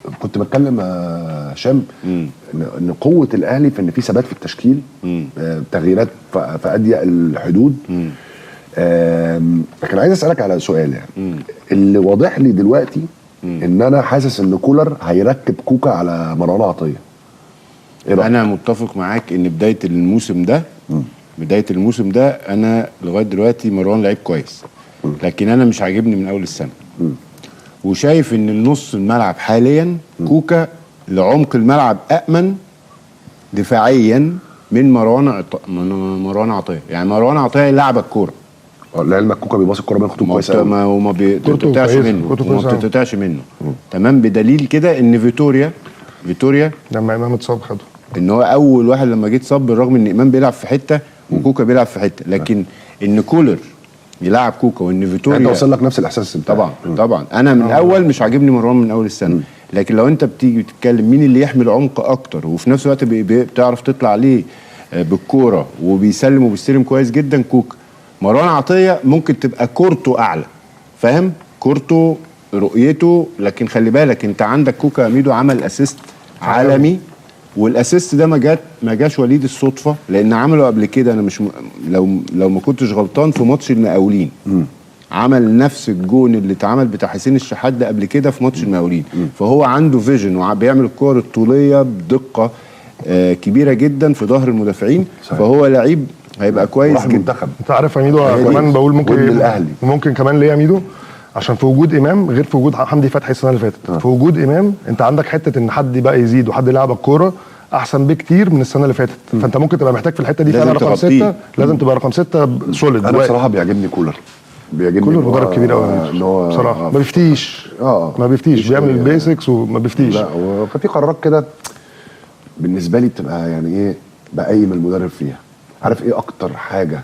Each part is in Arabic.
كنت بتكلم هشام ان قوه الاهلي في ان في ثبات في التشكيل، تغييرات في اضيق الحدود. لكن عايز اسالك على سؤال، يعني اللي واضح لي دلوقتي ان انا حاسس ان كولر هيركب كوكا على مروان عطيه. إيه رأيك؟ انا متفق معاك ان بدايه الموسم ده انا لغايه دلوقتي مروان لعيب كويس، لكن انا مش عاجبني من اول السنه. وشايف ان النص الملعب حاليا كوكا لعمق الملعب أأمن دفاعيا من مروان عطيه. يعني مروان عطيه يلعبك كوره، لعلمك كوكا بيباص الكوره بين خطوط كويسه وما بتقطعش منه تمام. بدليل كده ان فيتوريا لما امام اتصاب خده، ان هو اول واحد لما جه اتصاب، بالرغم ان امام بيلعب في حته وكوكا بيلعب في حته، لكن ان كولر يلعب كوكا وان فيتوريا انت وصل لك نفس الاحساس بتاعك. طبعا انا من الاول مش عاجبني مروان من اول السنه. لكن لو انت بتيجي بتتكلم مين اللي يحمل عمق اكتر وفي نفس الوقت بتعرف تطلع عليه بالكوره وبيسلم وبيستلم كويس جدا، كوكا. مروان عطيه ممكن تبقى كورته اعلى، فاهم؟ كورته رؤيته، لكن خلي بالك انت عندك كوكا ميدو عمل اسيست عالمي، والاسيست ده ما جاش وليد الصدفه، لان عمله قبل كده. انا مش لو ما كنتش غلطان في ماتش المقاولين عمل نفس الجون اللي اتعمل بتاع حسين الشحات ده قبل كده في ماتش المقاولين. فهو عنده فيجن وبيعمل الكور الطوليه بدقه كبيره جدا في ظهر المدافعين. صحيح. فهو لعيب هيبقى كويس جدا. انت عارف يا ميدو كمان بقول ممكن كمان ليه يا ميدو؟ عشان في وجود امام غير في وجود حمدي فتحي السنه اللي فاتت. في وجود امام انت عندك حته ان حد بقى يزيد وحد يلعب الكوره احسن بكتير من السنه اللي فاتت. فانت ممكن تبقى محتاج في الحته دي فعلا رقم 6. لازم تبقى رقم 6 سوليد. انا بصراحه بيعجبني كولر مدرب كبير قوي بصراحه. ما بيفتيش بيعمل البيسكس وما بيفتيش. لا، وكان في قرارات كده بالنسبه لي بتبقى يعني ايه، بقيم المدرب فيها. عارف ايه اكتر حاجه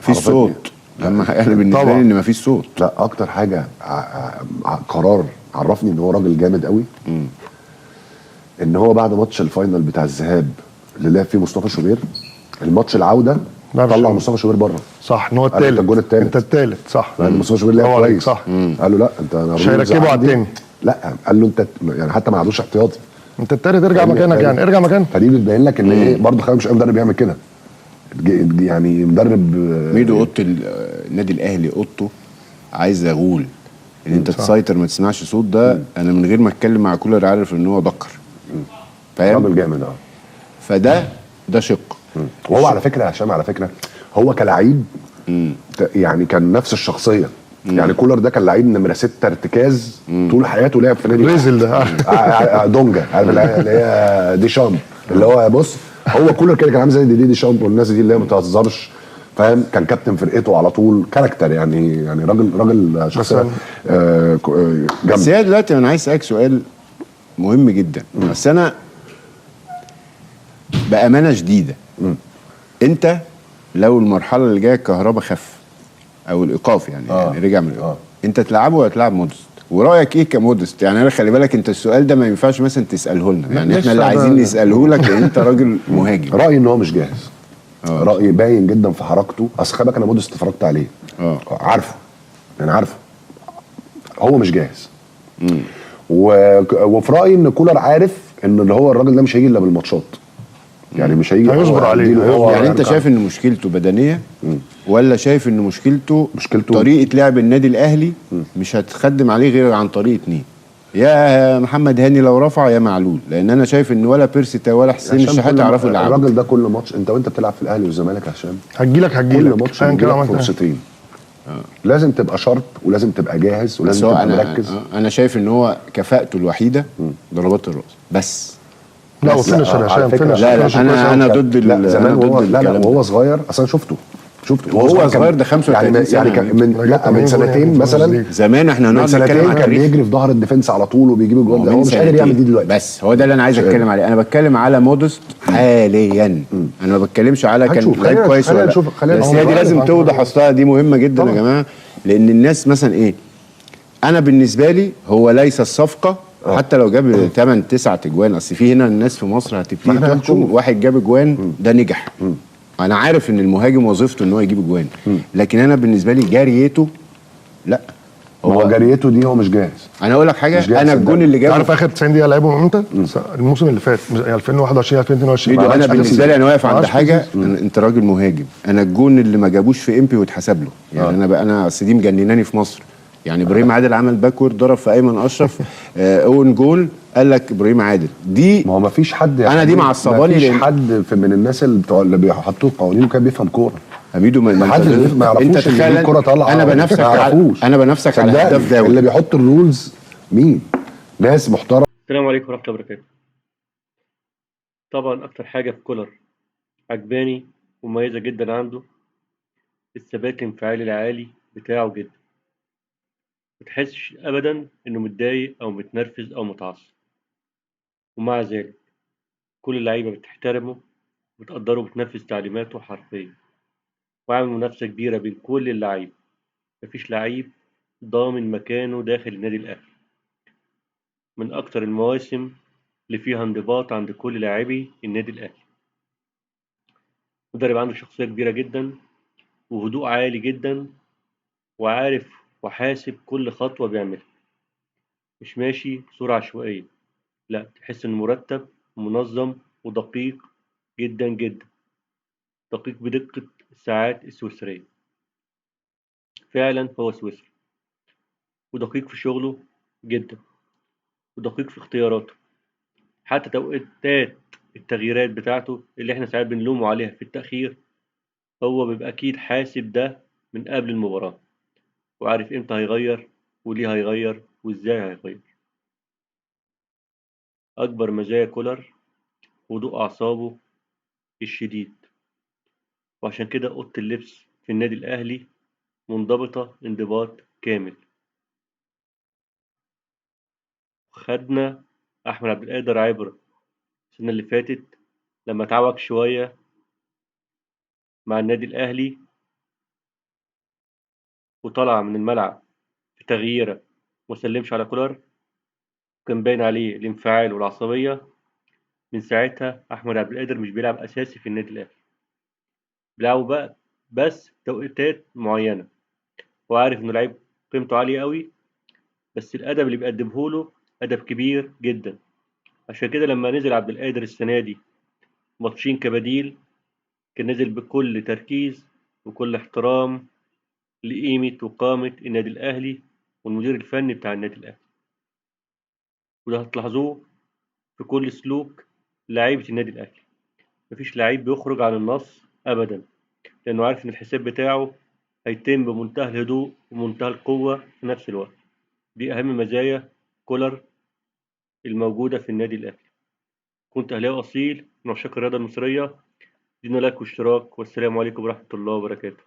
في الصوت؟ لما انا بالنسبه لي ان مفيش صوت. لا، اكتر حاجه قرار عرفني ان هو راجل جامد قوي، ان هو بعد ماتش الفاينل بتاع الذهاب اللي لعب فيه مصطفى شوبير، الماتش العوده طلع مصطفى شوبير بره. صح، ان هو الثالث. الجون الثالث، انت الثالث صح. لان مصطفى شوبير لعب كويس. صح. قال له لا، انت مش هيركبه على الثاني. لا، قال له انت يعني حتى ما عادوش احتياطي، انت الثالث ارجع مكانك. يعني ارجع مكانك. فدي بتبين لك ان ايه، برضه خلي مش اي مدرب يعمل كده. يعني مدرب ميدو اوضه النادي الاهلي اوضته عايز اغول ان انت تسيطر ما تسمعش صوت. ده انا من غير ما اتكلم مع كولر عارف ان هو دكر، فاهم؟ راجل جامد. ده شق. وهو على فكره هشام، على فكره هو كلاعب يعني كان نفس الشخصيه. يعني كولر ده كان لعيب نمره 6 ارتكاز طول حياته، لعب في نادي ريزل ده دونجا، عارف اللي هي ديشامب، اللي هو بص، هو كولر كده كان عامل زي ديشامب والناس دي اللي هي ما بتهزرش، فاهم؟ كان كابتن فرقته على طول، كاركتر يعني راجل شخصيه جامد. بس هي دلوقتي انا عايز اسالك سؤال مهم جدا. بس انا بامانه شديده، انت لو المرحله اللي جايه الكهرباء خف او الايقاف يعني رجع من الايقاف، انت تلعبه ولا تلعب مودست؟ ورايك ايه كمودست؟ يعني انا خلي بالك انت السؤال ده ما ينفعش مثلا تساله لنا، يعني احنا اللي عايزين نساله لك لان انت راجل مهاجم. رايي ان هو مش جاهز. رايي باين جدا في حركته. اصل خلي بالك انا مودست اتفرجت عليه، عارفه هو مش جاهز. وفي رايي ان كولر عارف ان اللي هو الراجل ده مش هيجي الا بالماتشات، يعني مش هيجي هيصبر عليه. يعني انت شايف ان مشكلته بدنيه ولا شايف ان مشكلته طريقه لعب النادي الاهلي مش هتخدم عليه غير عن طريق اتنين، يا محمد هاني لو رفع يا معلول؟ لان انا شايف ان ولا بيرسي ولا حسين الشحات يعرفوا يلعبوا. الراجل ده كل ماتش انت بتلعب في الاهلي والزمالك يا هشام هتجيلك كل ماتش فرصتين. لازم تبقى شرط ولازم تبقى جاهز ولازم تبقى مركز. انا شايف ان هو كفاءته الوحيده ضربات الراس بس. لا وفينش يا هشام، فينش. لا انا ضد زمان وهو صغير اصلا شفته وهو صغير ده 35 سنه يعني من سنتين مثلا. زمان احنا هنقعد نتكلم كان بيجري في ظهر الديفنس على طول وبيجيب الجول. هو مش قادر يعمل دي دلوقتي. بس هو ده اللي انا عايز اتكلم عليه. انا بتكلم على مودست حاليا. انا ما بتكلمش على كان لعيب كويس ولا لا. بس هي دي لازم توضح اصلها، دي مهمه جدا يا جماعه. لان الناس مثلا ايه، انا بالنسبه لي هو ليس الصفقه حتى لو جاب 8 9 اجوان. اصل في هنا الناس في مصر هتبتدي تحكم واحد جاب اجوان ده نجح. انا عارف ان المهاجم وظيفته ان هو يجيب اجوان، لكن انا بالنسبه لي جاريته لا. هو جريته دي هو مش جاهز. انا اقول لك حاجه، مش جاهز انا الجون صدقني. اللي جابه عارف اخر 90 دقيقه لعبهم امتى؟ الموسم اللي فات 2021 2022. ميدو، ما انا عملش حاجة بالنسبه لي انا واقف ما عند عملش حاجه. سيزون. انت راجل مهاجم، انا الجون اللي ما جابوش في امبي واتحسب له يعني. انا اصل دي مجنناني في مصر يعني. ابراهيم عادل عمل باكورد ضرب في ايمن اشرف اون جول، قال لك ابراهيم عادل دي. ما هو ما فيش حد انا دي معصباني، ما فيش حد من الناس اللي بيحطوا القوانين وكان بيفهم كوره. ميدو ما حدش ما يعرفوش انت ان تخيل دي الكوره طالعه. انا بنفسك ما يعرفوش. انا بنفسك على صدقني هداف دوري. اللي بيحط الرولز مين؟ ناس محترمه. السلام عليكم ورحمة الله وبركاته. طبعا أكتر حاجة في كولر عجباني ومميزة جدا عنده الثبات الانفعالي العالي بتاعه جدا. متحسش أبدا إنه متضايق أو متنرفز أو متعصب، ومع ذلك كل اللعيبة بتحترمه وبتقدره وبتنفذ تعليماته حرفيا، وعامل منافسة كبيرة بين كل اللعيبة. مفيش لعيب ضامن مكانه داخل النادي الأهلي. من أكتر المواسم اللي فيها انضباط عند كل لاعبي النادي الأهلي. مدرب عنده شخصية كبيرة جدا وهدوء عالي جدا، وعارف وحاسب كل خطوة بيعملها. مش ماشي بصورة عشوائية، لا، تحس إنه مرتب ومنظم ودقيق جدا جدا، دقيق بدقة الساعات السويسرية. فعلا هو سويسري، ودقيق في شغله جدا، ودقيق في اختياراته. حتى توقيتات التغييرات بتاعته اللي احنا ساعات بنلومه عليها في التأخير، هو بيبقى أكيد حاسب ده من قبل المباراة، وعارف امتى هيغير وليه هيغير وازاي هيغير. أكبر مزايا كولر هدوء أعصابه الشديد، وعشان كده أوضة اللبس في النادي الأهلي منضبطة انضباط كامل. خدنا أحمد عبد القادر عبرة السنة اللي فاتت لما اتعوج شوية مع النادي الأهلي وطلع من الملعب في تغييرة مسلمش على كولر، كان باين عليه الانفعال والعصبية. من ساعتها أحمد عبد القادر مش بيلعب أساسي في النادي الأهلي، بيلعبوا بقى بس توقيتات معينة. هو عارف إنه لعيب قيمته عالية قوي، بس الأدب اللي بيقدمه له أدب كبير جدا. عشان كده لما نزل عبد القادر السنة دي ماتشين كبديل، كان نازل بكل تركيز وكل احترام لقيمة وقامة النادي الأهلي والمدير الفني بتاع النادي الأهلي. وده هتلاحظوه في كل سلوك لعيبة النادي الأهلي. مفيش لعيب بيخرج عن النص أبدا، لأنه عارف إن الحساب بتاعه هيتم بمنتهى الهدوء ومنتهى القوة في نفس الوقت. دي أهم مزايا كولر الموجودة في النادي الأهلي. كنت أهلاوي أصيل من عشاق الرياضة المصرية. دينا لايك واشتراك، والسلام عليكم ورحمة الله وبركاته.